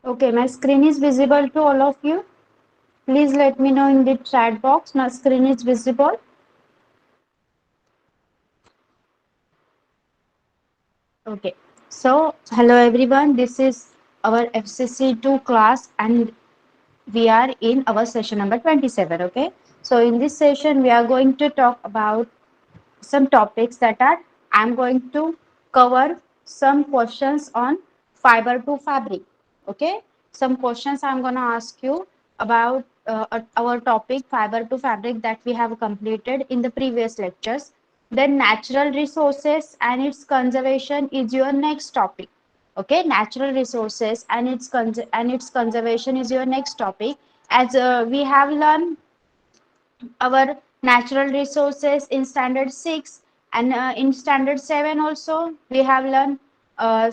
Okay, my screen is visible to all of you. Please let me know in the chat box. My screen is visible. Okay. So, hello everyone. This is our FCC2 class and we are in our session number 27. Okay. So, in this session, we are going to talk about some topics that are I'm going to cover some questions on fiber to fabric. Okay, some questions I'm going to ask you about our topic fiber to fabric that we have completed in the previous lectures. Then natural resources and its conservation is your next topic. Okay, natural resources and its conservation is your next topic. As we have learned our natural resources in standard 6 and in standard 7 also we have learned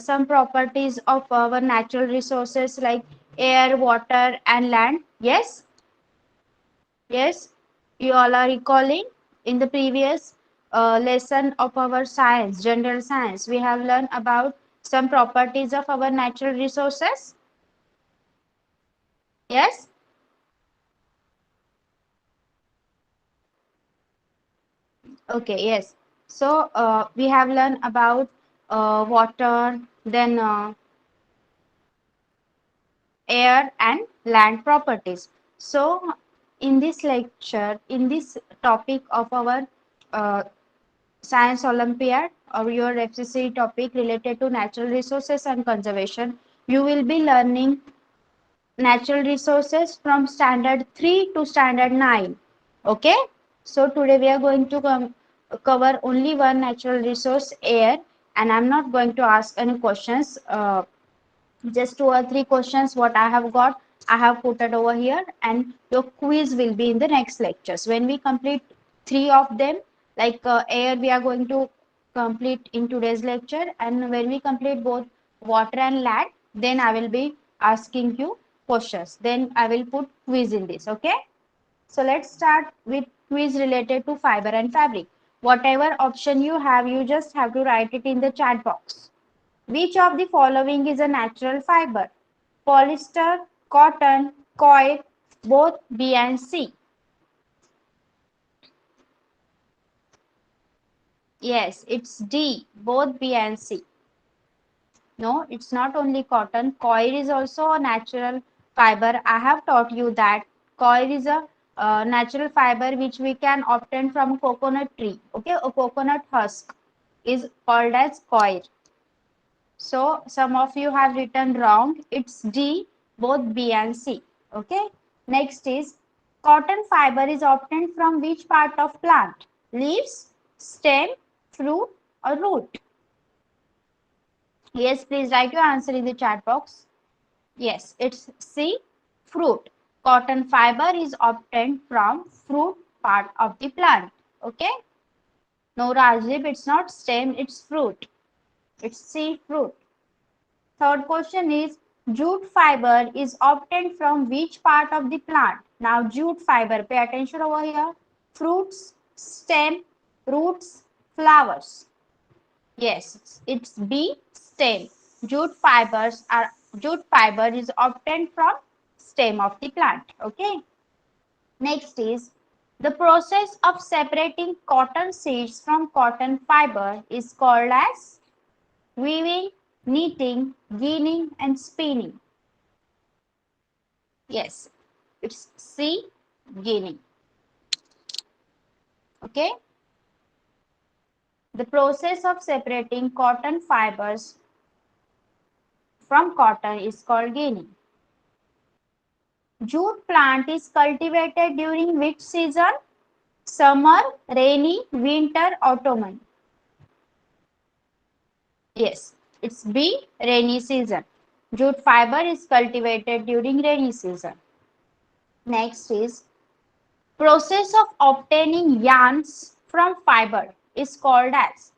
some properties of our natural resources like air, water and land. Yes, you all are recalling in the previous lesson of our science, general science, we have learned about some properties of our natural resources. Yes. Okay, yes. So we have learned about water, then air and land properties. So in this lecture, in this topic of our uh, Science Olympiad or your FCC topic related to natural resources and conservation, you will be learning natural resources from standard 3 to standard 9. Okay, so today we are going to cover only one natural resource, air, and I'm not going to ask any questions. Just 2 or 3 questions what I have got, I have put it over here, and your quiz will be in the next lectures. When we complete 3 of them, like air, we are going to complete in today's lecture, and when we complete both water and land, then I will be asking you questions. Then I will put quiz in this. Okay. So let's start with quiz related to fiber and fabric. Whatever option you have, you just have to write it in the chat box. Which of the following is a natural fiber? Polyester, cotton, coir, both B and C. Yes, it's D, both B and C. No, it's not only cotton. Coir is also a natural fiber. I have taught you that coir is a natural fiber which we can obtain from coconut tree. Okay, a coconut husk is called as coir. So some of you have written wrong. It's D, both B and C. Okay. Next is cotton fiber is obtained from which part of plant? Leaves, stem, fruit or root? Yes, please write your answer in the chat box. Yes, it's C, fruit. Cotton fiber is obtained from fruit part of the plant. Okay. No, Rajdeep, it's not stem, it's fruit. It's C, fruit. Third question is jute fiber is obtained from which part of the plant? Now jute fiber, pay attention over here. Fruits, stem, roots, flowers. Yes, it's B, stem. Jute fiber is obtained from stem of the plant. Okay. Next is the process of separating cotton seeds from cotton fiber is called as weaving, knitting, ginning, and spinning. Yes, it's C, ginning. Okay. The process of separating cotton fibers from cotton is called ginning. Jute plant is cultivated during which season? Summer, rainy, winter, autumn. Yes, it's B, rainy season. Jute fiber is cultivated during rainy season. Next is process of obtaining yarns from fiber is called as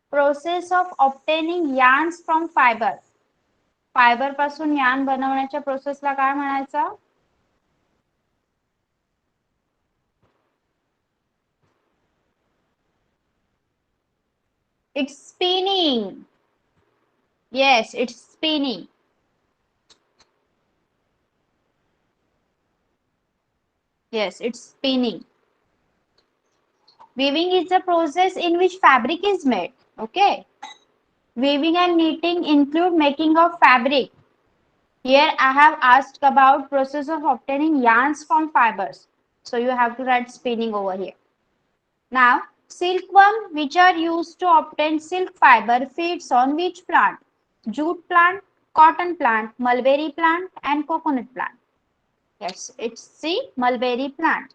process of obtaining yarns from fiber. Fibre पासून yarn बनवण्याच्या प्रोसेसला काय म्हणायचं? It's spinning. Yes, it's spinning. Yes, it's spinning. Weaving is the process in which fabric is made. Okay. Weaving and knitting include making of fabric. Here I have asked about process of obtaining yarns from fibers. So you have to write spinning over here. Now, silkworm which are used to obtain silk fiber feeds on which plant? Jute plant, cotton plant, mulberry plant and coconut plant. Yes, it's the mulberry plant.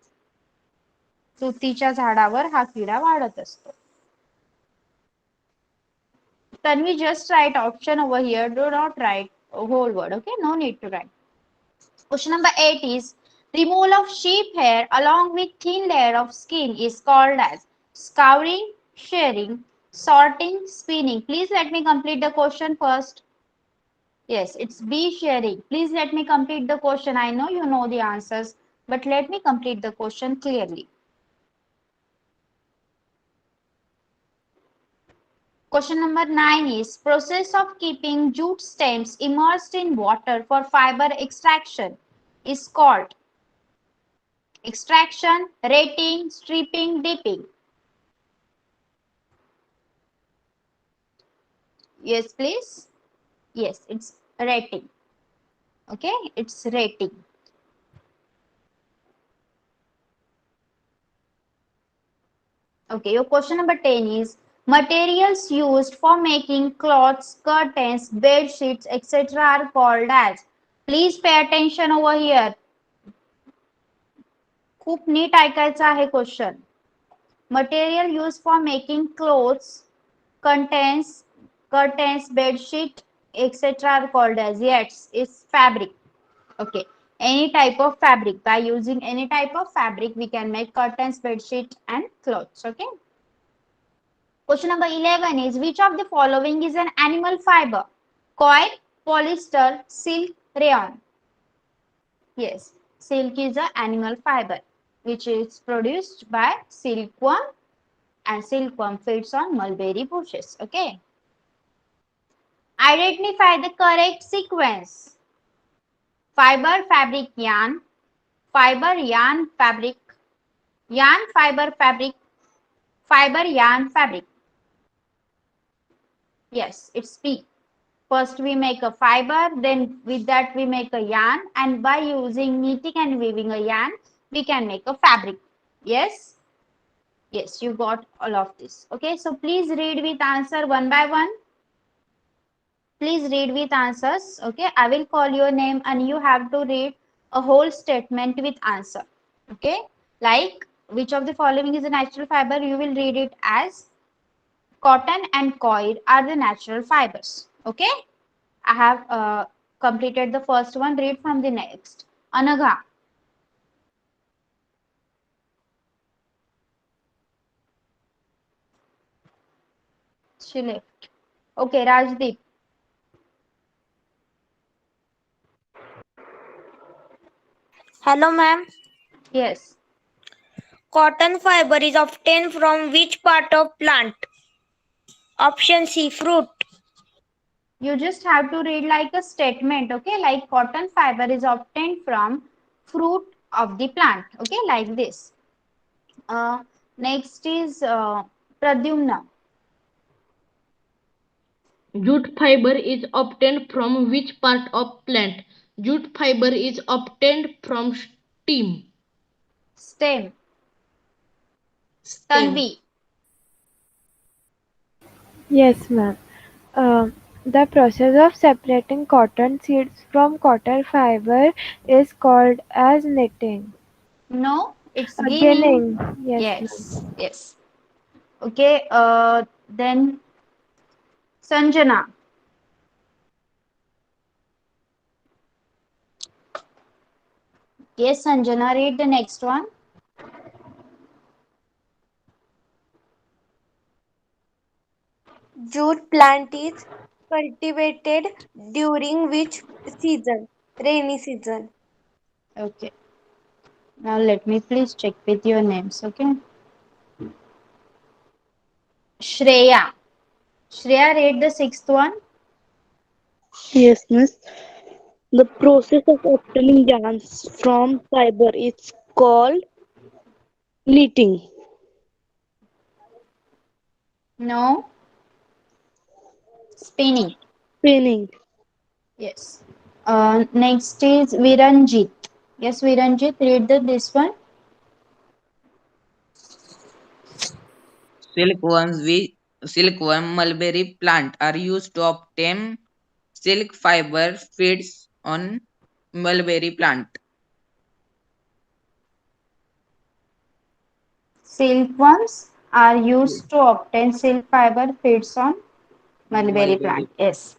तुतीच्या झाडावर हा किडा वाढत असतो. Then we just write option over here. Do not write a whole word. Okay, no need to write. Question number 8 is removal of sheep hair along with thin layer of skin is called as scouring, shearing, sorting, spinning. Please let me complete the question first. Yes, it's B, shearing. Please let me complete the question. I know you know the answers, but let me complete the question clearly. Question number 9 is process of keeping jute stems immersed in water for fiber extraction is called extraction, rating, stripping, dipping. Yes, please. Yes, it's rating. Okay, it's rating. Okay, your question number 10 is materials used for making cloths, curtains, bed sheets, etc. are called as. Please pay attention over here. खूप NEET ऐकायचं आहे question. Material used for making clothes, curtains, bed sheet, etc. are called as. Yes, it's fabric. Okay. Any type of fabric. By using any type of fabric, we can make curtains, bed sheet, and clothes. Okay. Question number 11 is which of the following is an animal fiber? Coir, polyester, silk, rayon. Yes, silk is an animal fiber which is produced by silkworm and silkworm feeds on mulberry bushes. Okay. Identify the correct sequence. Fiber, fabric, yarn. Fiber, yarn, fabric. Yarn, fiber, fabric. Fiber, yarn, fabric. Yes, it's P. First we make a fiber, then with that we make a yarn, and by using knitting and weaving a yarn, we can make a fabric. Yes? Yes, you got all of this. Okay, so please read with answer one by one. Please read with answers. Okay, I will call your name and you have to read a whole statement with answer. Okay, like which of the following is a natural fiber? You will read it as cotton and coir are the natural fibers. Okay, I have completed the first one. Read from the next. Anagha. She left. Okay, Rajdeep. Hello, ma'am. Yes. Cotton fiber is obtained from which part of plant? Option C, fruit. You just have to read like a statement. Okay, like cotton fiber is obtained from fruit of the plant. Okay, like this. Next is Pradyumna. Jute fiber is obtained from which part of plant? Jute fiber is obtained from stem. Stem. Stem. Tanvi. Yes, ma'am. Uh, the process of separating cotton seeds from cotton fiber is called as knitting. No, it's ginning. Ginning. Yes, Yes, ma'am. yes. Okay, then Sanjana. Yes, Sanjana, read the next one. Jute plant is cultivated during which season? Rainy season. Okay. Now let me please check with your names. Okay. Shreya. Shreya, read the sixth one. Yes, miss. The process of obtaining yarns from fiber is called knitting. No. Spinning. Spinning. Yes. Next is Viranjit. Yes, Viranjit, read this one. Silkworm mulberry plant are used to obtain silk fiber feeds on mulberry plant. Silkworms are used to obtain silk fiber feeds on mulberry plant. Yes.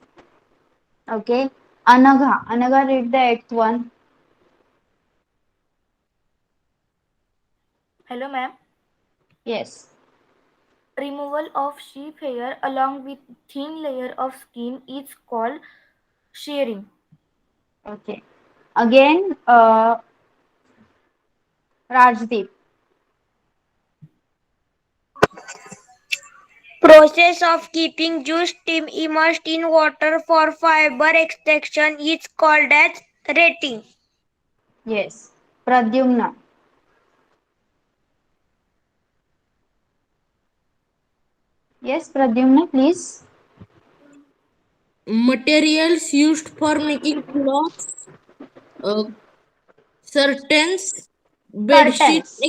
Okay. Anagha. Anagha, read the eighth one. Hello, ma'am. Yes. Removal of sheep hair along with thin layer of skin is called shearing. Okay. Again, Rajdeep. Process of keeping juice steam immersed in water for fiber extraction is called as retting. Yes. Pradyumna. Yes, Pradyumna, please. Materials used for making clothes, uh, curtains, bedsheets,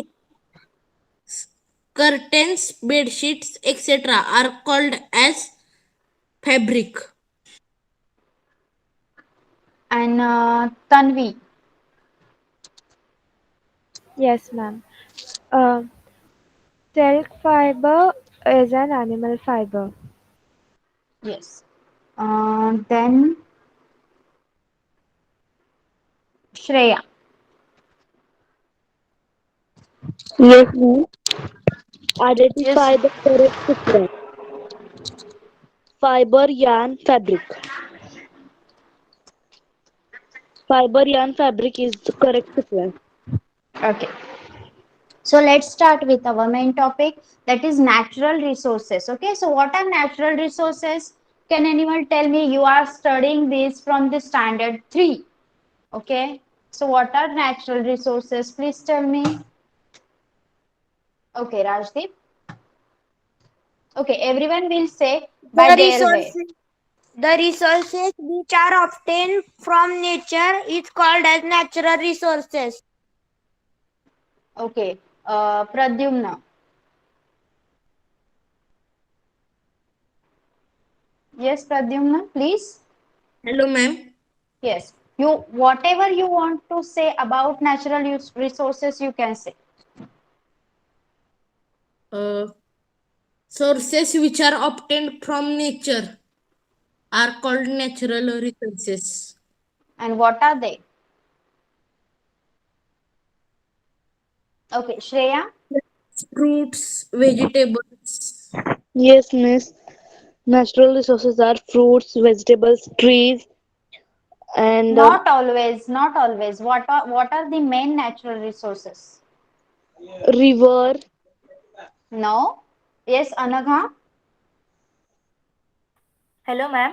Curtains. bedsheets, etc. are called as fabric. And Tanvi. Yes, ma'am. Uh, Silk fiber is an animal fiber. Yes. Then Shreya. Yes, ma'am. Yes. Identify the correct sequence. Fiber, yarn, fabric. Fiber, yarn, fabric is the correct sequence. Okay. So let's start with our main topic, that is natural resources. Okay. So what are natural resources? Can anyone tell me? You are studying this from the standard 3. Okay. So what are natural resources? Please tell me. Okay, Rajdeep. Okay, everyone will say by The their way. resources, the resources which are obtained from nature is called as natural resources. Okay, Pradyumna. Yes, Pradyumna, please. Hello, ma'am. Yes, you whatever you want to say about natural resources, you can say. Uh, Sources which are obtained from nature are called natural resources. And what are they? Okay, Shreya. Fruits, vegetables. Yes, miss. Natural resources are fruits, vegetables, trees, and Not always, not always. What are the main natural resources? river. No. Yes, Anagha. Hello, ma'am.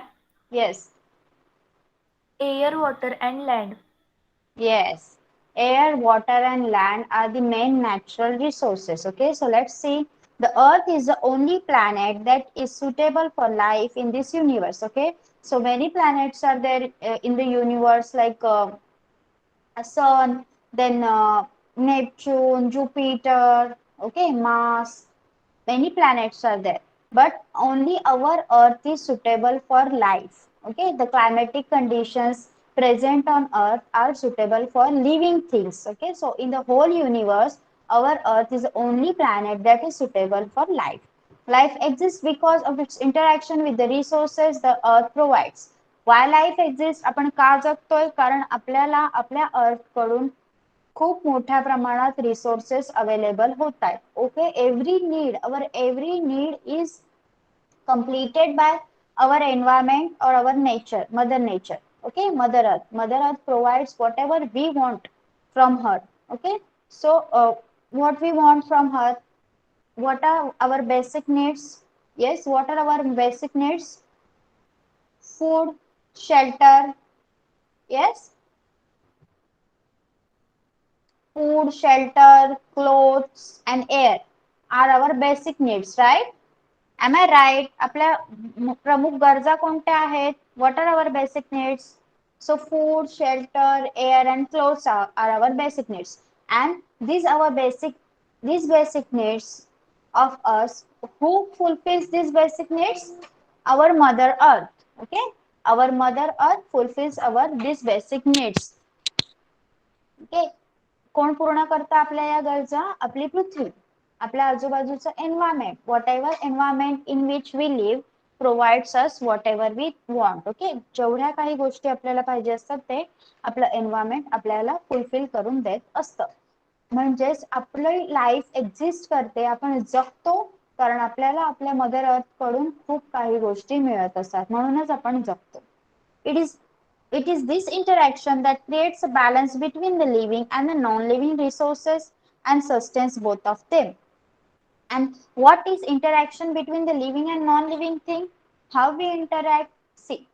Yes. Air, water, and land. Yes, air, water, and land are the main natural resources. Okay, so let's see. The Earth is the only planet that is suitable for life in this universe. Okay, so many planets are there in the universe, like a Sun, then Neptune, Jupiter, okay, Mars. Many planets are there, but only our Earth is suitable for life. Okay, the climatic conditions present on Earth are suitable for living things. Okay, so in the whole universe, our Earth is the only planet that is suitable for life. Life exists because of its interaction with the resources the Earth provides. Why life exists? आपण का जगतोय? कारण आपल्याला आपल्या अर्थ कडून खूप मोठ्या प्रमाणात रिसोर्सेस अवेलेबल होत आहेत. Okay, every need is completed by our environment or our nature, mother nature. Okay, mother earth provides whatever we want from her. Okay, so what we want from her, what are our basic needs? Yes, what are our basic needs? Food, shelter. Yes, food, food, shelter, clothes, and air are our basic needs, right? Am I right? आपल्या प्रमुख गरजा कोणत्या आहेत? What are our basic needs? So food, shelter, air, and clothes are our basic needs. And these basic needs of us, who fulfills these basic needs? Our Mother Earth. Okay, our Mother Earth fulfills these basic needs. Okay, कोण पूर्ण करतं आपल्या या गरजा? आपली पृथ्वी, आपल्या आजूबाजूचं environment, whatever environment in which we live provides us whatever we want. Okay, जेवढ्या काही गोष्टी आपल्याला पाहिजे असतात ते आपलं एन्व्हायरमेंट आपल्याला फुलफिल करून देत असतं. म्हणजेच आपली लाईफ एक्झिस्ट करते, आपण जगतो कारण आपल्याला आपल्या मदर अर्थ कडून खूप काही गोष्टी मिळत असतात, म्हणूनच आपण जगतो. It is this interaction that creates a balance between the living and the non-living resources and sustains both of them. And what is interaction between the living and non-living thing? How we interact? See,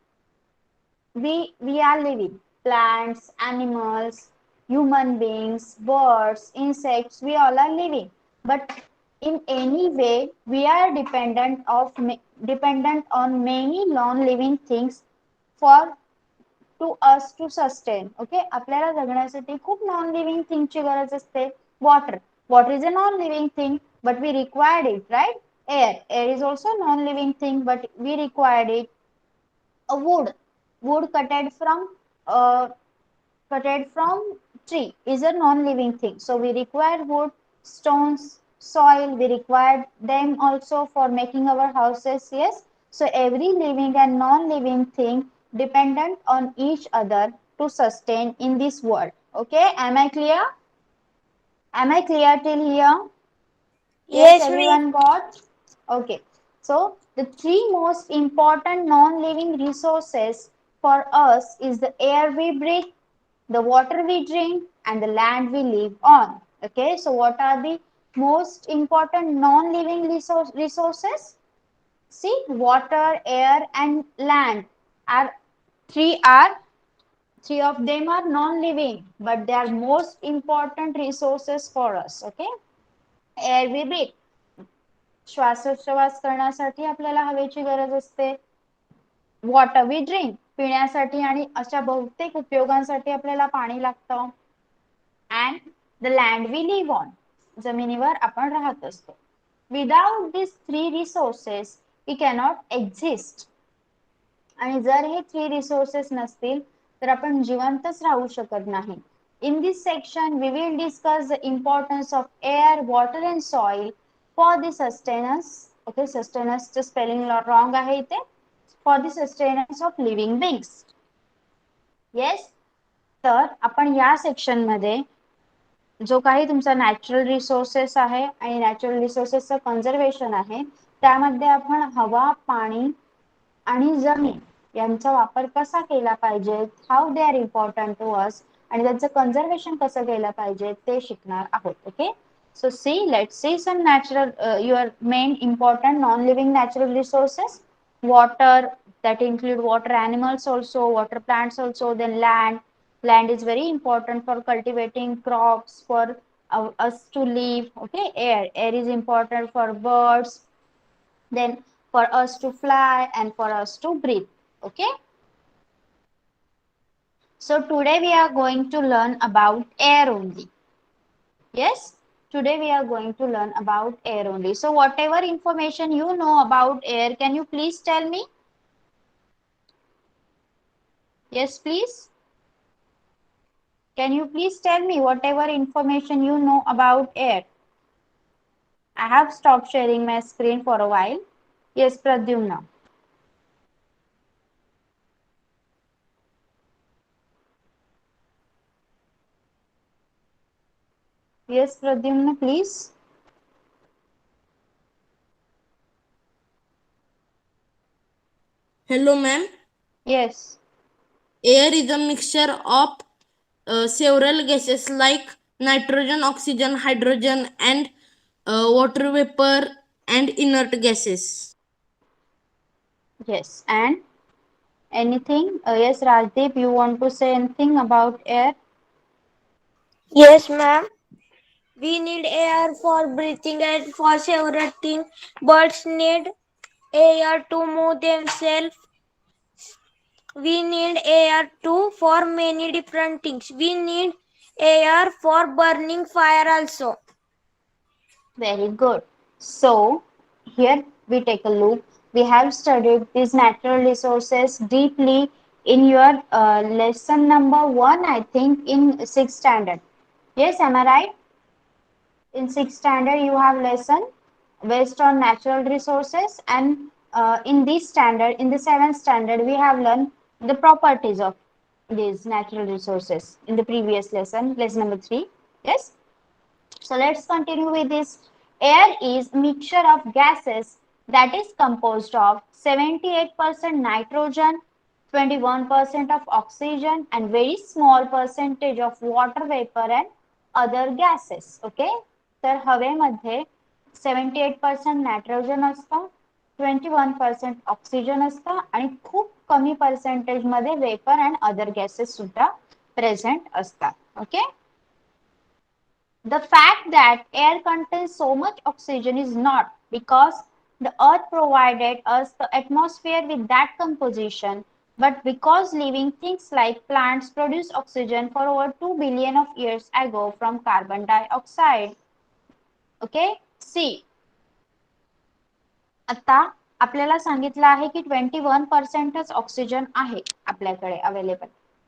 we are living. Plants, animals, human beings, birds, insects, we all are living. But in any way, we are dependent on many non-living things for to us to sustain. Okay, आपल्याला जगण्यासाठी खूप non living थिंगची गरज असते. Water is a non living thing but we required it, right? Air is also non living thing but we required it. A wood cutted from tree is a non-living thing, so we require wood, stones, soil, we require them also for making our houses. Yes, so every living and non-living thing dependent on each other to sustain in this world. Okay, am I clear? Am I clear till here? Yes, Everyone got? Okay, so the three most important non-living resources for us is the air we breathe, the water we drink, and the land we live on. Okay, so what are the most important non-living resources? See, water, air, and land are three of them are non-living, but they are most important resources for us. Okay, air we breathe, श्वासोच्छवास करण्यासाठी आपल्याला हवेची गरज असते. Water we drink, पिण्यासाठी आणि अशा बहुतेक उपयोगांसाठी आपल्याला पाणी लागतं. And the land we live on, जमिनीवर आपण राहत असतो. Without this three resources we cannot exist. आणि जर हे थ्री रिसोर्सेस नसतील तर आपण जिवंतच राहू शकत नाही. In this section, we will discuss the importance of air, water, and soil for the sustenance. Okay, sustenance च spelling wrong आहे इथे. For the sustenance of living beings. Yes, तर आपण या सेक्शन मध्ये जो काही तुमचा नॅचरल रिसोर्सेस आहे आणि नॅचरल रिसोर्सेसचं कन्झर्वेशन आहे त्यामध्ये आपण हवा, पाणी आणि जमीन यांचा वापर कसा केला पाहिजे, how they are important to us, आणि त्यांचं कन्झर्वेशन कसं केलं पाहिजे ते शिकणार आहोत. Okay, so let's see some natural your main important non living natural resources. Water, that include water animals also, water plants also. Then land is very important for cultivating crops, for us to live. Okay, air is important for birds, then for us to fly and for us to breathe. Okay, so today we are going to learn about air only. Yes, today we are going to learn about air only. So whatever information you know about air, can you please tell me? Yes, please. Can you please tell me whatever information you know about air? I have stopped sharing my screen for a while. Yes, Pradyumna. Yes, Pradyumna, please. Hello, ma'am. Yes. Air is a mixture of several gases like nitrogen, oxygen, hydrogen, and water vapor and inert gases. Yes, and anything? Yes, Rajdeep, you want to say anything about air? Yes, ma'am. We need air for breathing and for several things. Birds need air to move themselves. We need air too for many different things. We need air for burning fire also. Very good. So, here we take a look. We have studied these natural resources deeply in your lesson number 1, I think, in 6th standard. Yes, am I right? In 6th standard, you have lesson based on natural resources, and in this standard, in the 7th standard, we have learned the properties of these natural resources in the previous lesson, lesson number 3. Yes. So let's continue with this. Air is mixture of gases that is composed of 78% nitrogen, 21% of oxygen, and very small percentage of water vapor and other gases. Okay. तर हवेमध्ये 78% nitrogen असतं, 21% oxygen असतं आणि खूप कमी percentage मध्ये vapour and other gases सुद्धा present असतात. Okay. The fact that air contains so much oxygen is not because the earth provided us the atmosphere with that composition, but because living things like plants produce oxygen for over 2 billion of years ago from carbon dioxide. Okay, see. आता आपल्याला सांगितलं आहे की 21% oxygen आहे आपल्याकडे available.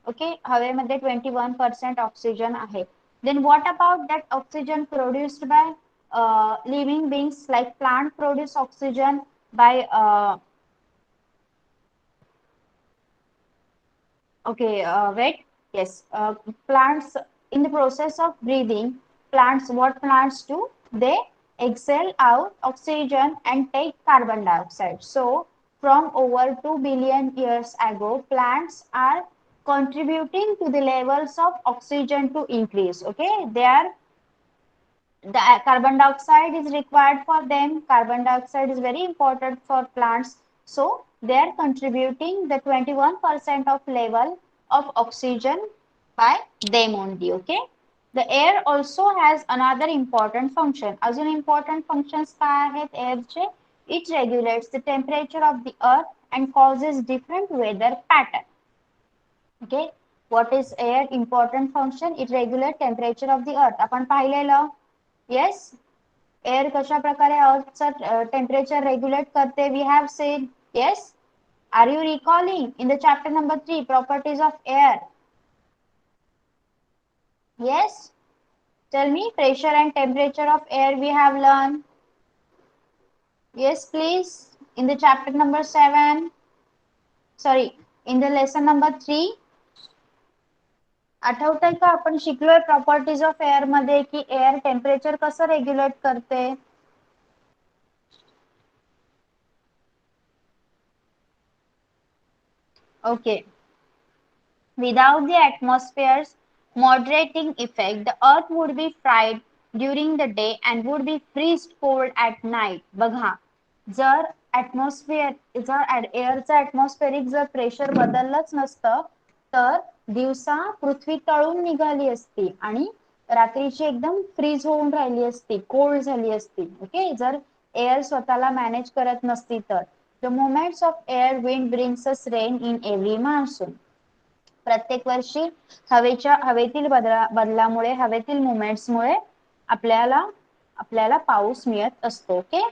Okay, हवेमध्ये 21% oxygen आहे. Then what about that oxygen produced by living beings, like plant produce oxygen by wait, yes, plants in the process of breathing, plants, what plants do, they exhale out oxygen and take carbon dioxide. So from over 2 billion years ago, plants are contributing to the levels of oxygen to increase. Okay, they are, the carbon dioxide is required for them. Carbon dioxide is very important for plants, so they are contributing the 21% of level of oxygen by them only. Okay, the air also has another important function. अजून important functions काय आहेत airचे? It regulates the temperature of the earth and causes different weather pattern. Okay, what is air important function? It regulates temperature of the earth. आपण पाहिलेलं. Yes, air कशा प्रकारे earthचं temperature regulate करते, we have said. Yes, are you recalling in the chapter number 3, properties of air? Yes, tell me, pressure and temperature of air we have learned. Yes, please, in the chapter number 7, sorry, in the lesson number 3. आठवतंय का आपण शिकलोय properties of air मध्ये की air temperature कसं regulate करते? Okay, without the atmosphere's moderating effect, the earth would be fried during the day and would be freeze cold at night. बघा, जर एअरचं ॲटमॉस्फेरिक जर प्रेशर बदललंच नसतं तर दिवसा पृथ्वी तळून निघाली असती आणि रात्रीची एकदम फ्रीज होऊन राहिली असती, कोल्ड झाली असती. ओके, जर एअर स्वतःला मॅनेज करत नसती तर. The moments of air wind brings us rain in every monsoon. प्रत्येक वर्षी हवेतील बदलामुळे, हवेतील मुवमेंट्समुळे आपल्याला पाऊस मिळत असतो. Okay,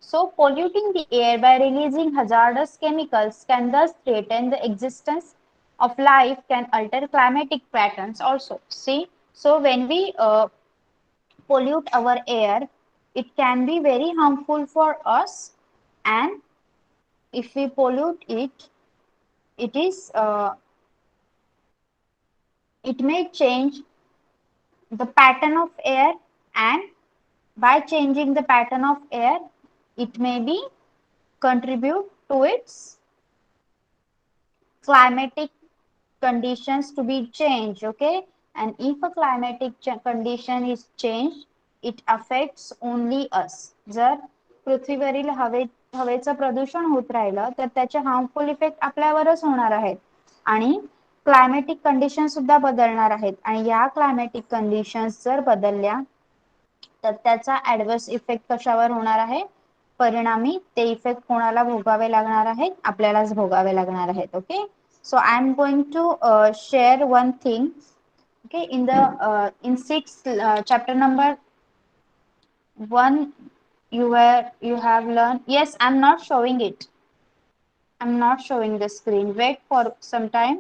so polluting the air by releasing hazardous chemicals can thus threaten the existence of life, can alter climatic patterns also. See, so when we pollute our air, it can be very harmful for us, and if we pollute it, it may change the pattern of air, and by changing the pattern of air, it may be contribute to its climatic conditions to be changed. Okay, and if a climatic condition is changed, it affects only us. जर पृथ्वीवरील हवेचं प्रदूषण होत राहिलं तर त्याचे harmful effect आपल्यावरच होणार आहेत आणि क्लायमेटिक कंडिशन सुद्धा बदलणार आहेत. आणि या क्लायमेटिक कंडिशन्स जर बदलल्या तर त्याचा ऍडवर्स इफेक्ट कशावर होणार आहे, परिणामी ते इफेक्ट कोणाला भोगावे लागणार आहेत, आपल्यालाच भोगावे लागणार आहेत. Okay, so I am going to share one thing. Okay, in sixth chapter number 1, you have learned. Yes, I'm not showing it. I'm not showing the screen. Wait for some time.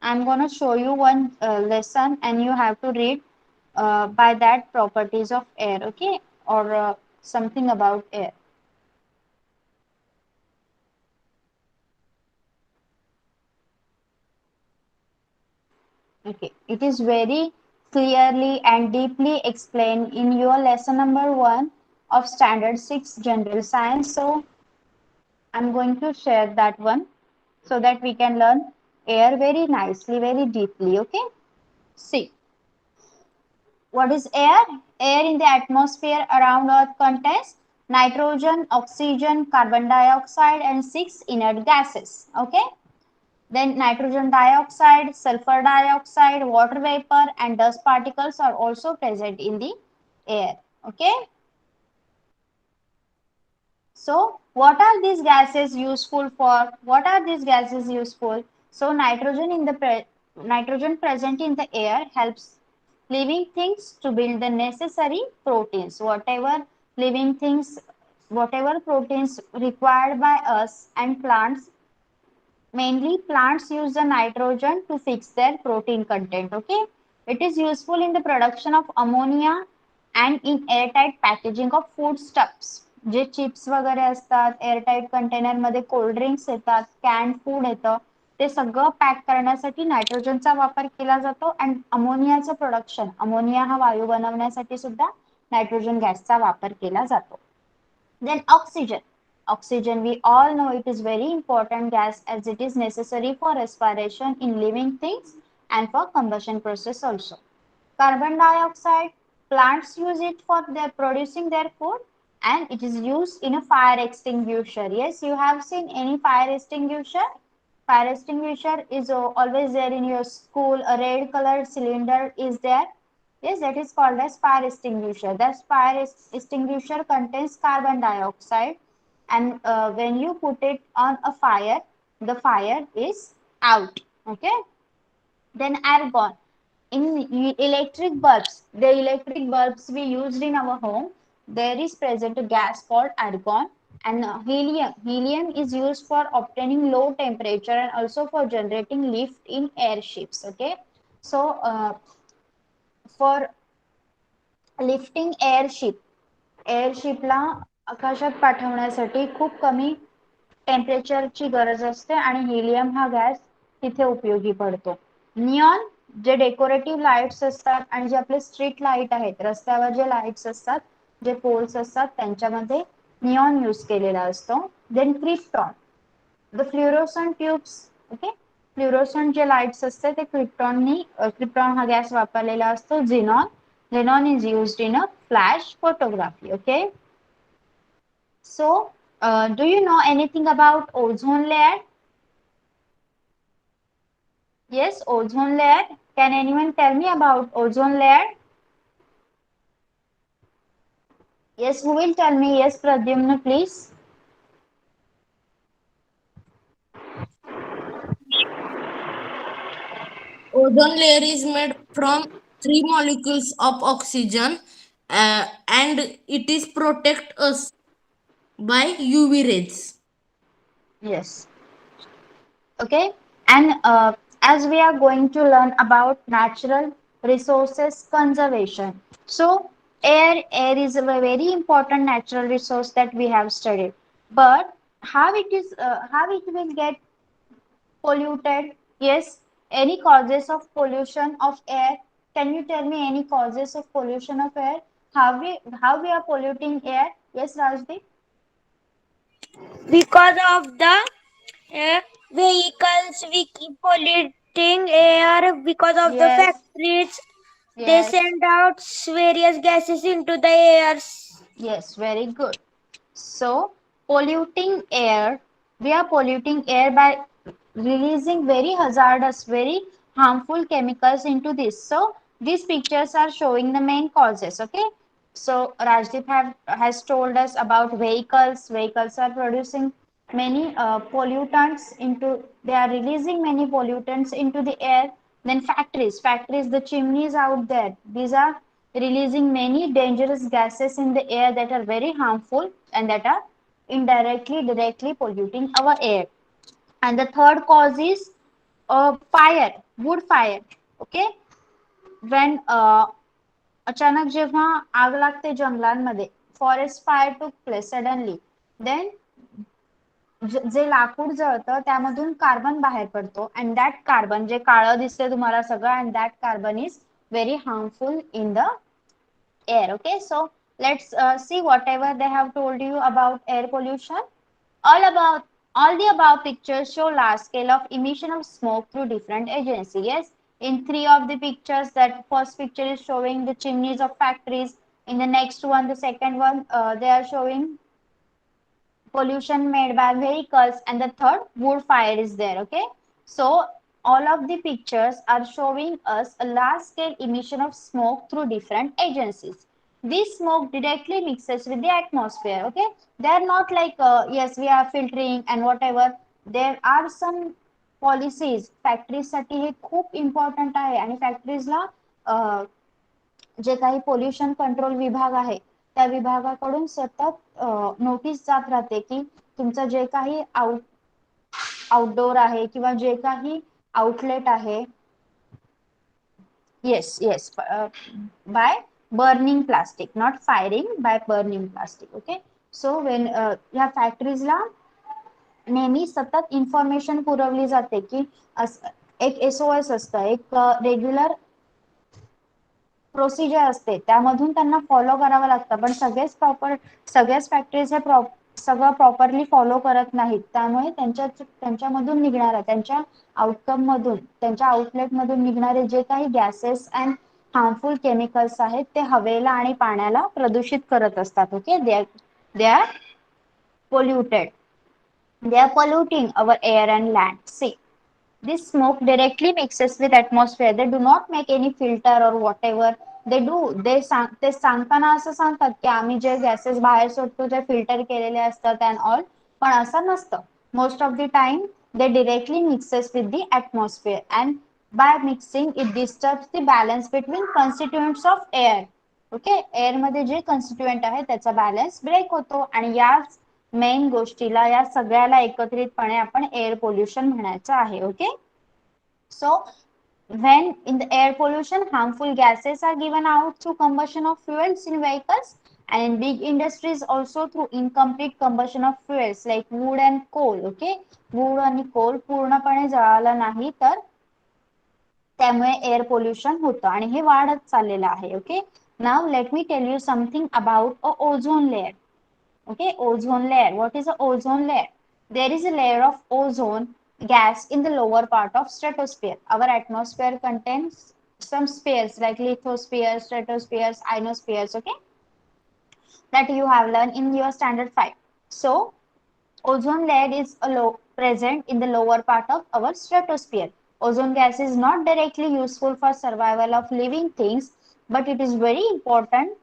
I'm going to show you one lesson, and you have to read by that properties of air. Okay, or something about air. Okay, it is very clearly and deeply explained in your lesson number 1 of standard 6 general science. So I'm going to share that one so that we can learn air very nicely, very deeply. Okay, see, what is air? Air in the atmosphere around Earth contains nitrogen, oxygen, carbon dioxide, and 6 inert gases. Okay, then nitrogen dioxide, sulfur dioxide, water vapor, and dust particles are also present in the air. Okay. So, what are these gases useful for? What are these gases useful? So, nitrogen present in the air helps living things to build the necessary proteins. Whatever proteins required by us and plants, mainly plants use the nitrogen to fix their protein content. Okay, it is useful in the production of ammonia and in airtight packaging of foodstuffs. J chips वगैरे असतात, airtight container मध्ये cold drinks येतात, kind food येतं, ते सगळं pack करण्यासाठी नायट्रोजनचा वापर केला जातो. अँड अमोनियाचं प्रोडक्शन, अमोनिया हा वायू बनवण्यासाठी सुद्धा नायट्रोजन गॅसचा वापर केला जातो. Then oxygen. Oxygen, we all know it is very important gas as it is necessary for respiration in living things and for combustion process also. Carbon dioxide, plants use it for their producing their food, and it is used in a fire extinguisher. Yes, you have seen any fire extinguisher? Fire extinguisher is always there in your school. A red colored cylinder is there. Yes, that is called as fire extinguisher. That fire extinguisher contains carbon dioxide, and when you put it on a fire, the fire is out. Okay. Then argon. In electric bulbs, the electric bulbs we used in our home, there is present a gas called argon. And helium. Helium is used for obtaining low temperature and also for generating lift in airships. Okay. So for lifting एअरशिपला आकाशात पाठवण्यासाठी खूप कमी टेम्परेचरची गरज असते आणि helium हा gas तिथे उपयोगी पडतो. निऑन, जे डेकोरेटिव्ह लाईट्स असतात आणि जे आपले स्ट्रीट लाईट आहेत, रस्त्यावर जे लाईट्स असतात, जे पोल्स असतात, त्यांच्यामध्ये निऑन यूज केलेला असतो. Then krypton, the fluorescent tubes. Okay, fluorescent जे लाईट्स असते ते क्रिप्टॉन हा गॅस वापरलेला असतो. Xenon is used in a flash photography. Okay, so do you know anything about ozone layer? Yes, ozone layer. Can anyone tell me about ozone layer? Yes, who will tell me? Yes, Pradyumna, please. Ozone layer is made from 3 molecules of oxygen, and it is protect us by UV rays. Yes. Okay, and as we are going to learn about natural resources conservation, so air is a very important natural resource that we have studied, but how it will get polluted? Yes, any causes of pollution of air? Can you tell me any causes of pollution of air? How we are polluting air? Yes, Rajdeep. Because of the vehicles, we keep polluting air. Because of the Yes. factories, they Yes. send out various gases into the air. Yes, very good. So, polluting air, we are polluting air by releasing very hazardous, very harmful chemicals into this. So, these pictures are showing the main causes. Okay, So Rajdeep has told us about vehicles. Vehicles are producing many pollutants into, they are releasing many pollutants into the air. Then factories, the chimneys out there, these are releasing many dangerous gases in the air that are very harmful and that are indirectly, directly polluting our air. And the third cause is fire, wood fire. Okay, when अचानक जेव्हा आग लागते जंगलांमध्ये, forest fire took place suddenly, then जे लाकूड जळतं त्यामधून carbon बाहेर पडतो, अँड दॅट कार्बन, जे काळं दिसते तुम्हाला सगळं, and that carbon is very harmful in the air. Okay, so let's see whatever they have told you about air pollution. All the above pictures show large scale of emission of smoke through different agencies. Yes, in three of the pictures, that first picture is showing the chimneys of factories. In the next one, the second one, they are showing pollution made by vehicles, and the third, wood fire is there. Okay, so all of the pictures are showing us a large scale emission of smoke through different agencies. This smoke directly mixes with the atmosphere. Okay, they are not like yes, we are filtering and whatever. There are some policies. Factories साठी हे खूप important आहे, आणि फॅक्टरीजला जे काही pollution control विभाग आहे त्या विभागाकडून सतत नोटीस जात राहते की तुमचं जे काही आउटडोर आहे किंवा जे काही आउटलेट आहे, yes yes, by burning plastic, not firing, by burning plastic. Okay, so when ह्या फॅक्टरीजला नेहमी सतत इन्फॉर्मेशन पुरवली जाते की एक एसओएस असतं, एक रेग्युलर प्रोसिजर असते, त्यामधून त्यांना फॉलो करावं लागतं, पण सगळ्याच फॅक्टरीज हे सगळं प्रॉपरली फॉलो करत नाहीत. त्यामुळे त्यांच्यामधून निघणारा, त्यांच्या आउटकम मधून, त्यांच्या आउटलेट मधून निघणारे जे काही गॅसेस अँड हार्मफुल केमिकल्स आहेत ते हवेला आणि पाण्याला प्रदूषित करत असतात. Okay, they are polluted, they are polluting our air and land. See, this smoke directly mixes with atmosphere. They do not make any filter or whatever they do. ते सांगताना असं सांगतात की आम्ही जे गॅसेस बाहेर सोडतो ते फिल्टर केलेले असतात अँड ऑल, पण असं नसतं. Most of the time they directly mixes with the atmosphere, and by mixing it disturbs the balance between constituents of air. Okay, air मध्ये जे कॉन्स्टिट्युएंट आहे त्याचा बॅलन्स ब्रेक होतो, आणि याच मेन गोष्टीला, या सगळ्याला एकत्रितपणे आपण एअर पोल्युशन म्हणायचं आहे. Okay, so when in the air pollution, harmful gases are given out through combustion of fuels in vehicles, and in big industries also through incomplete combustion of fuels like wood and coal. Okay, wood आणि coal पूर्णपणे जळालं नाही तर त्यामुळे air pollution होतं, आणि हे वाढत चाललेलं आहे. Okay, now let me tell you something about a ozone layer. Okay, ozone layer. What is a ozone layer? There is a layer of ozone gas in the lower part of stratosphere. Our atmosphere contains some spheres like lithospheres, stratospheres, ionospheres. Okay, that you have learned in your standard 5. So ozone layer is present in the lower part of our stratosphere. Ozone gas is not directly useful for survival of living things, but it is very important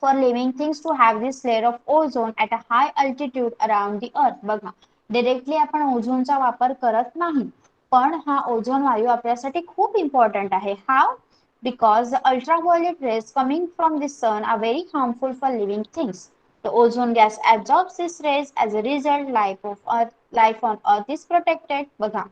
for living things to have this layer of ozone at a high altitude around the earth. बघा, directly आपण ओझोनचा वापर करत नाही, पण हा ozone वायू आपल्यासाठी खूप इम्पॉर्टंट आहे. हाऊ? Because the ultraviolet rays coming from the sun are very harmful for living things. The ozone gas absorbs these rays. As a result, life on earth is protected. बघा,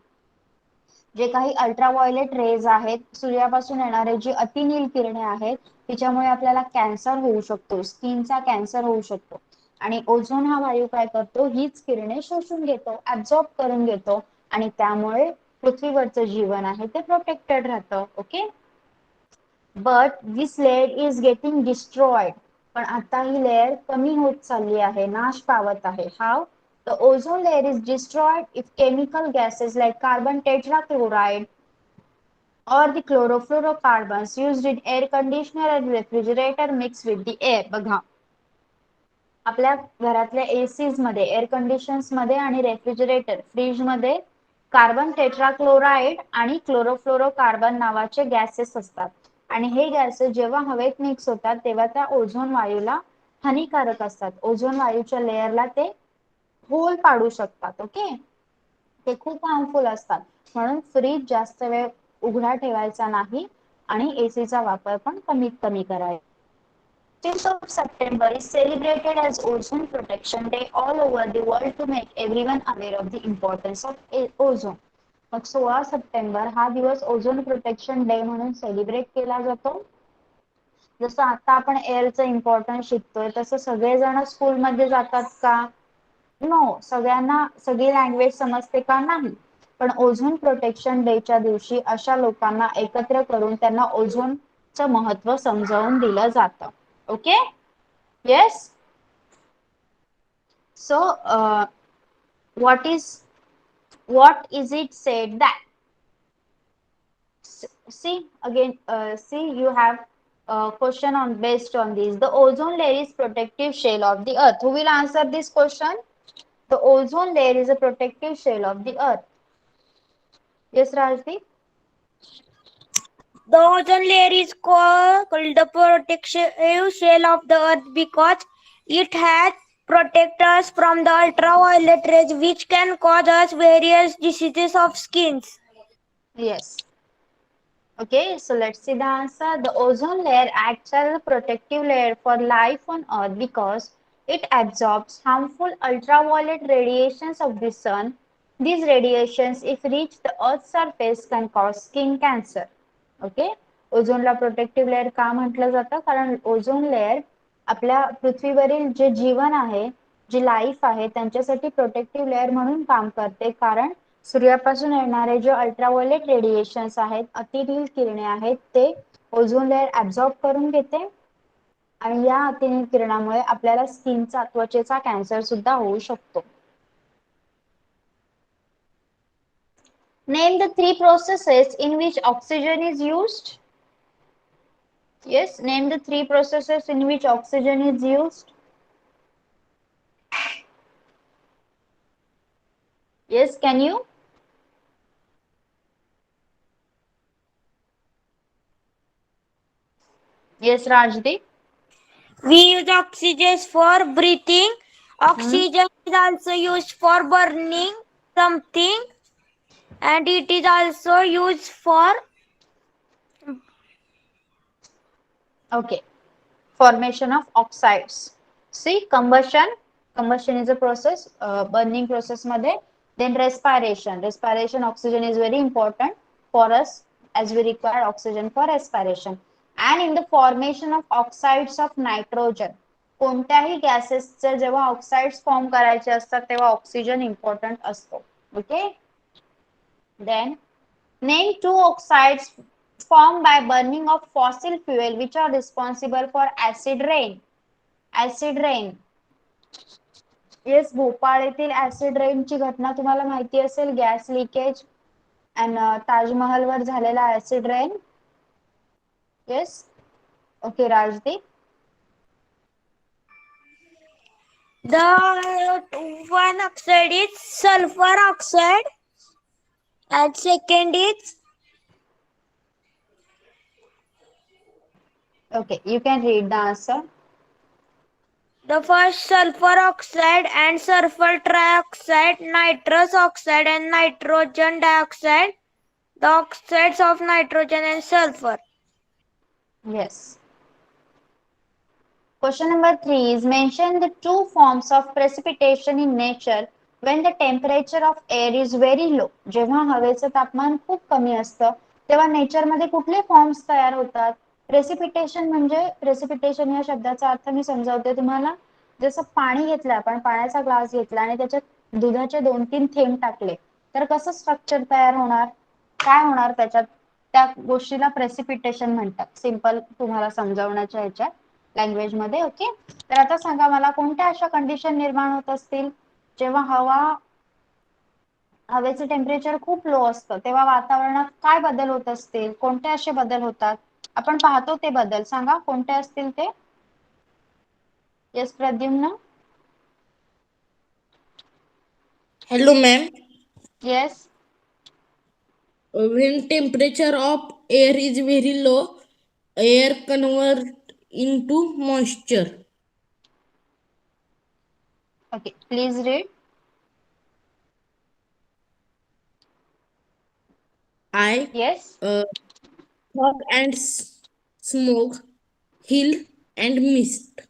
जे काही अल्ट्राव्हायोलेट रेज आहेत, सूर्यापासून येणारे जे अतिनील किरणे आहेत, त्याच्यामुळे आपल्याला कॅन्सर होऊ शकतो, स्किनचा कॅन्सर होऊ शकतो, आणि ओझोन हा वायू काय करतो, हीच किरणे शोषून घेतो, ऍब्झॉर्ब करून घेतो, आणि त्यामुळे पृथ्वीवरचं जीवन आहे ते प्रोटेक्टेड राहतं. Okay, but this layer is getting destroyed. पण आता ही लेयर कमी होत चालली आहे, नाश पावत आहे. हाव? The ozone layer is destroyed if chemical gases like carbon tetrachloride or the chlorofluorocarbons used in air conditioner and refrigerator mix with the air. बघा, आपल्या घरातल्या एसीज मध्ये, एअर कंडिशन्स मध्ये आणि रेफ्रिजरेटर, फ्रीज मध्ये कार्बन टेट्राक्लोराइड आणि chlorofluorocarbon नावाचे gases असतात, आणि हे गॅसेस जेव्हा हवेत मिक्स होतात तेव्हा त्या ओझोन वायूला हानिकारक असतात. ओझोन वायूच्या लेयरला ते होल पाडू शकतात. ओके, ते खूप हार्मफुल असतात. म्हणून फ्रीज जास्त वेळ उघडा ठेवायचा नाही आणि एसीचा वापर पण कमीत कमी करायचा. 6th of September is celebrated as Ozone Protection Day all over the world to make everyone aware of the importance of ozone. Mug 16 September हा दिवस ओझोन प्रोटेक्शन डे म्हणून सेलिब्रेट केला जातो. जसं आता आपण एअरचं इम्पॉर्टन्स शिकतोय तसं सगळेजण स्कूलमध्ये जातात का? नो, सगळ्यांना सगळी लँग्वेज समजते का? नाही. पण ओझोन प्रोटेक्शन डेच्या दिवशी अशा लोकांना एकत्र करून त्यांना ओझोनचं महत्व समजावून दिलं जातं. Okay, yes. So what is it said that, see again, see you have question on based on this. The ozone layer is protective shell of the earth. Who will answer this question? The ozone layer is a protective shell of the earth. Yes, Rajdeep. The ozone layer is called the protective shell of the earth because it has protect us from the ultraviolet rays which can cause us various diseases of skins. Yes. Okay, so let's see the answer. The ozone layer acts as a protective layer for life on Earth because it absorbs harmful ultraviolet radiations of the sun. These radiations, if reach the Earth's surface, can cause skin cancer. Okay, ओझोनला protective layer का म्हटलं जातं? कारण ozone layer आपल्या पृथ्वीवरील जे जीवन आहे, जी life आहे, त्यांच्यासाठी प्रोटेक्टिव्ह लेअर म्हणून काम करते. कारण सूर्यापासून येणारे जे अल्ट्राव्हायोलेट रेडिएशन्स आहेत, अतिनील किरणे आहेत, ते ओझोन लेअर ऍब्झॉर्ब करून घेते आणि या अतिनील किरणामुळे आपल्याला स्किनचा, त्वचेचा कॅन्सर सुद्धा होऊ शकतो. Name the 3 processes in which oxygen is used. Yes, name the 3 processes in which oxygen is used. Yes, can you? Yes, Rajdeep. We use oxygen for breathing. Oxygen is also used for burning something, and it is also used for Okay. Formation of oxides. See, combustion is a process, burning process मध्ये. Then respiration oxygen is very important for us as we require oxygen for respiration. And in the formation of oxides of nitrogen, कोणत्याही गॅसेसचे जेव्हा oxides form करायचे असतात तेव्हा oxygen important असतो. Okay, then name 2 oxides formed by burning of fossil fuel which are responsible for acid rain. Acid rain. Yes, Bhopal येथील acid rain ची घटना तुम्हाला माहिती असेल, गॅस लिकेज आणि ताजमहल वर झालेला acid rain. Yes, okay Rajdeep. the one oxide is sulfur oxide, and second is Okay, you can read the answer. the first sulfur oxide and sulfur trioxide, nitrous oxide and nitrogen dioxide, the oxides of nitrogen and sulfur. Yes. Question number 3 is mention the 2 forms of precipitation in nature when the temperature of air is very low. जेव्हा हवेचं तापमान खूप कमी असतं तेव्हा nature मध्ये कुठले forms तयार होतात? प्रेसिपिटेशन म्हणजे, प्रेसिपिटेशन या शब्दाचा अर्थ मी समजावते तुम्हाला. जसं पाणी घेतलं, आपण पाण्याचा ग्लास घेतला आणि त्याच्यात दुधाचे 2-3 थेंब टाकले तर कसं स्ट्रक्चर तयार होणार? काय होणार त्याच्यात? त्या गोष्टीला प्रेसिपिटेशन म्हणतात. सिंपल तुम्हाला समजावण्याच्या ह्याच्यात लँग्वेज मध्ये. ओके, तर आता सांगा मला कोणत्या अशा कंडिशन निर्माण होत असतील जेव्हा हवेचं टेम्परेचर खूप लो असतं तेव्हा वातावरणात काय बदल होत असतील? कोणते असे बदल होतात? आपण पाहतो ते बदल सांगा कोणते असतील ते. Yes Pradyumna. Hello, ma'am. Yes. When temperature of air is very low, air convert into moisture. Okay, please read. I Yes. fog and smoke, hill and mist.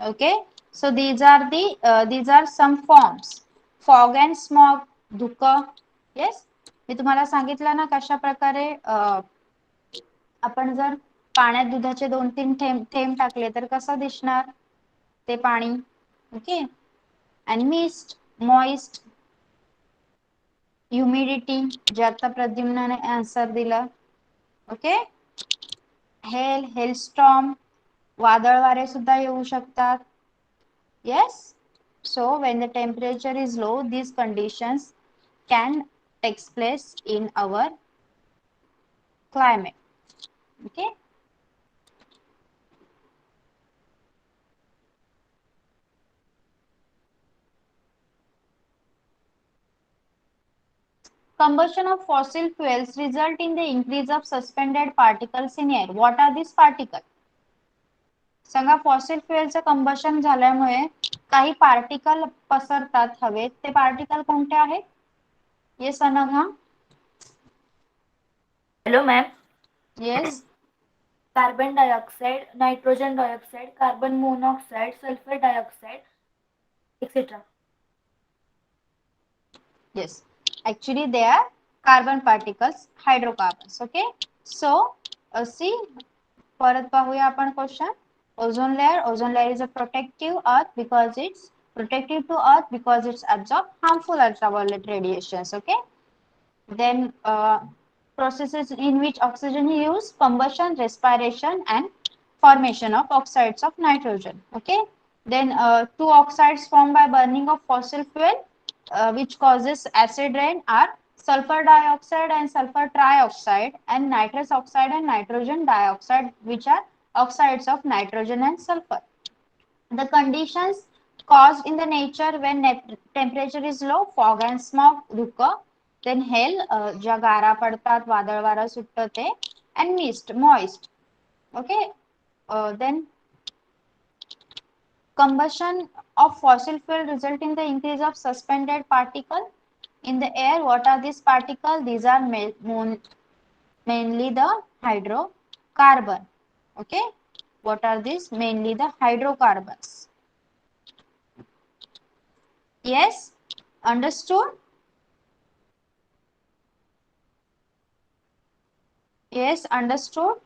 Okay, so these are some forms. Fog and smog, धुकं. Yes, मी तुम्हाला सांगितलं ना कशा प्रकारे आपण जर पाण्यात दुधाचे 2-3 थेंब टाकले तर कसं दिसणार ते पाणी. ओके, आणि मिस्ट, मॉइस्ट, ह्युमिडिटी, जे आता प्रद्युम्नाने आन्सर दिला. ओके, हेल, हेलस्टॉर्म, वादळ वारे सुद्धा येऊ शकतात. Yes, so when the temperature is low, these conditions can take place in our climate. Okay, combustion of fossil fuels result in the increase of suspended particles in air. What are these particles? सांगा, fossil फ्युएलचं combustion झाल्यामुळे काही particle पसरतात हवेत. ते particle कोणते आहेत? Yes Anagha. Hello, ma'am. Yes. Carbon dioxide, nitrogen dioxide, carbon monoxide, sulfur dioxide, etc. Yes, actually they are carbon particles, hydrocarbons. Okay, so see, परत पाहूया आपण question. Ozone layer. Ozone layer is a protective earth because it's protective to earth because it's absorb harmful ultraviolet radiations. Okay, then processes in which oxygen is used: combustion, respiration, and formation of oxides of nitrogen. Okay, then two oxides formed by burning of fossil fuel which causes acid rain are sulfur dioxide and sulfur trioxide, and nitrous oxide and nitrogen dioxide, which are oxides of nitrogen and sulfur. The conditions caused in the nature when temperature is low: fog and smog, धुकं, then hail, ज्या गारा पडतात, वादळ वारा सुटतं ते, and mist, moist. Okay, then combustion of fossil fuel result in the increase of suspended particle in the air. What are these particles? These are mainly the hydrocarbon. Okay, what are these? Mainly the hydrocarbons. Yes, understood? Yes, understood.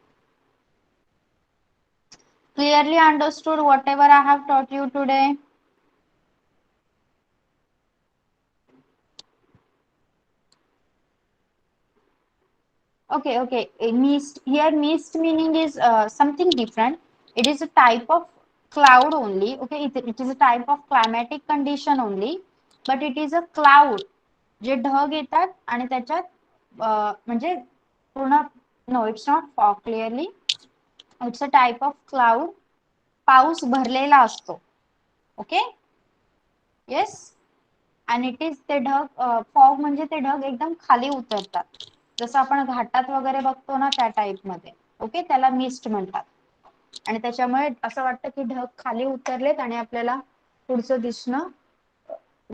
Clearly understood whatever I have taught you today. Okay. Mist, here mist meaning is something different. It is a type of cloud only. Okay, it is a type of climatic condition only, but it is a cloud. जे ढग येतात आणि त्याच्यात म्हणजे पूर्ण, no it's not fog clearly, it's a type of cloud. पाऊस भरलेला असतो. Okay, yes, आणि इट इज ते ढग, फॉग म्हणजे ते ढग एकदम खाली उतरतात, जसं आपण घाटात वगैरे बघतो ना त्या टाइप मध्ये. ओके, त्याला मिस्ट म्हणतात. आणि त्याच्यामुळे असं वाटतं की ढग खाली उतरलेत आणि आपल्याला पुढचं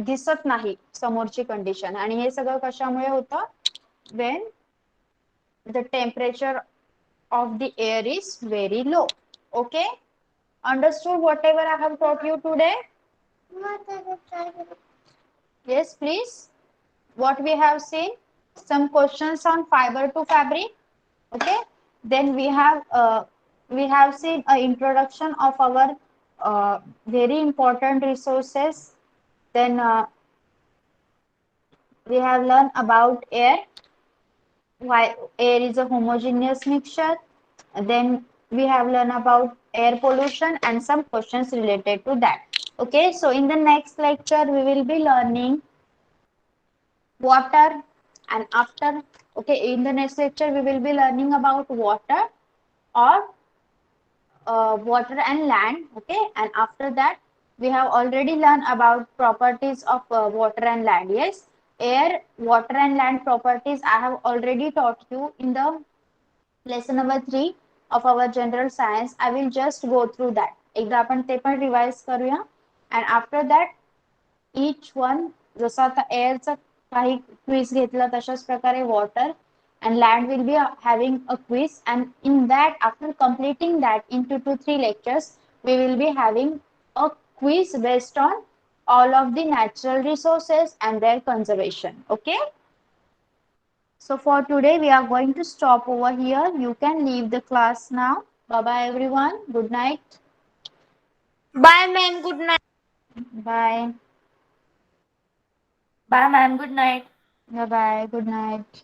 दिसत नाही समोरची कंडिशन. आणि हे सगळं कशामुळे होतं? when the temperature of the air is very low. Okay, understood whatever I have taught you today? Yes, please. What we have seen, some questions on fiber to fabric. Okay, then we have seen an introduction of our very important resources. Then we have learned about air, why air is a homogeneous mixture. Then we have learned about air pollution and some questions related to that. Okay, so in the next lecture we will be learning water, and after, okay, in the next lecture we will be learning about water or water and land. Okay, and after that we have already learned about properties of water and land. Yes, air, water and land properties I have already taught you in the lesson number 3 of our general science. I will just go through that. एकदा आपण ते पण revise करूया. And after that, each one, जसं आता एअरचं काही quiz घेतलं तशाच प्रकारे water and land will be having a quiz, and in that, after completing that into 2-3 lectures, we will be having a quiz based on all of the natural resources and their conservation. Okay, so for today we are going to stop over here. You can leave the class now. Bye bye everyone, good night. Bye, ma'am. Good night. Bye. Bye, ma'am. Good night. Bye bye, good night.